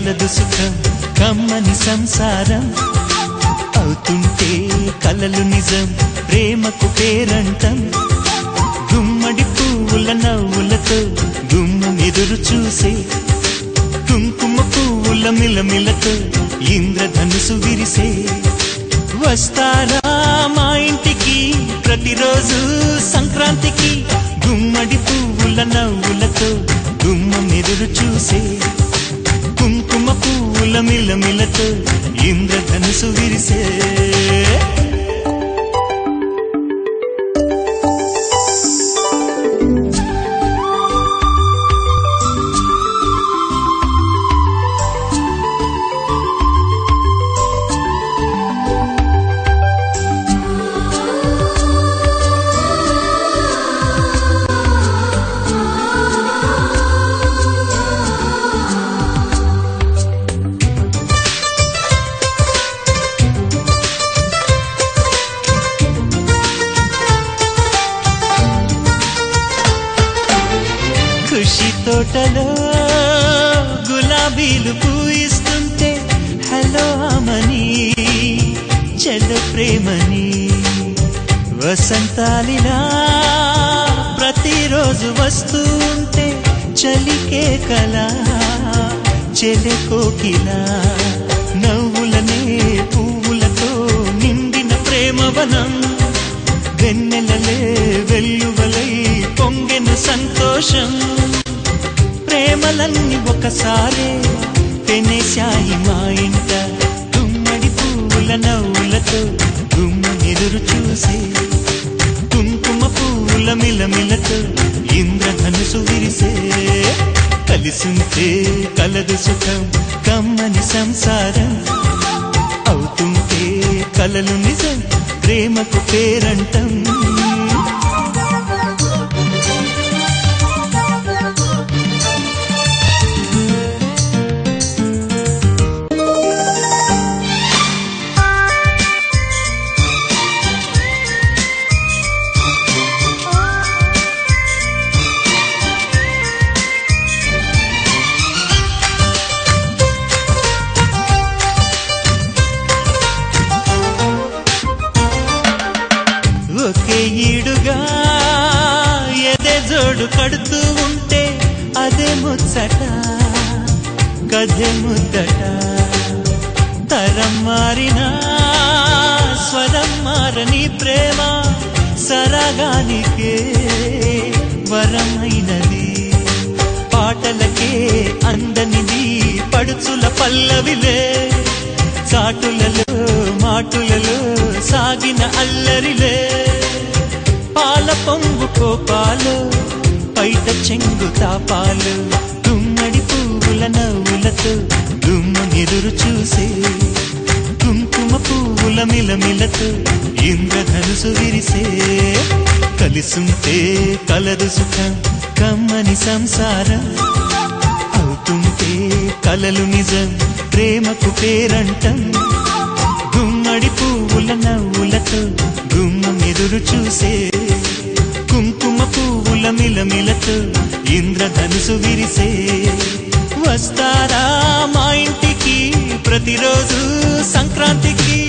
కలదు సుఖం కమ్మని సంసారం అవుతుంటే కలలు నిజం ప్రేమకు పేరంటం గుమ్మడి పువ్వుల నవ్వులతో గుమ్మం ఎదురు చూసే కుంకుమ పువ్వుల మిలమిలతో ఇంద్రధనుసు విరిసే వస్తారా మా ఇంటికి ప్రతిరోజు సంక్రాంతికి గుమ్మడి పువ్వుల నవ్వులతో గుమ్మం ఎదురు చూసే కుంకుమ పువ్వుల మిలమిలతో ఇంద్రధనుసు విరిసే ఖుషి తోటలో గులాబీలు పూయిస్తుంటే హలో అమని చెల్ల ప్రేమని వసంతాలిలా ప్రతిరోజు వస్తూ ఉంటే చలికే కలా చెలె కోకిలా నవ్వులనే పువ్వులతో నిండిన ప్రేమవనం వెన్నెలలే వెల్లువలై పొంగెను సంతోషం ప్రేమలన్నీ ఒకసారే పెనేశాయి మా ఇంట గుమ్మడి పువ్వుల నవ్వులతో గుమ్మం ఎదురు చూసే కుంకుమ పువ్వుల మిలమిలతో ఇంద్రధనుసు విరిసే కలిసుంటే కలదు సుఖం కమ్మని సంసారం అవుతుంటే కలలు నిజం ప్రేమకు పేరంటం ఒకే ఈడుగా ఎదే జోడు కడుతూ ఉంటే అదే ముచ్చట కథే ముద్దట తరం మారినా స్వరం మారని ప్రేమ సరగానికే వరమైనది పాటలకే అందనిది పడుచుల పల్లవిలే చాటులలో మాటులలో సాగిన అల్లరిలే పాల పొంగు కోపాలు పైట చెంగు తాపాలు గుమ్మడి పువ్వుల నవ్వులతో గుమ్మం ఎదురు చూసే కుంకుమ పువ్వుల మిలమిలతో ఇంద్రధనుసు విరిసే కలిసుంటే కలదు సుఖం కమ్మని సంసారం అవుతుంటే కలలు నిజం ప్రేమకు పేరంటం గుమ్మడి పువ్వుల నవ్వులతో గుమ్మం ఎదురు చూసే కుంకుమ పువ్వుల మిలమిలతో ఇంద్రధనుసు విరిసే వస్తారా మా ఇంటికి ప్రతిరోజు సంక్రాంతికి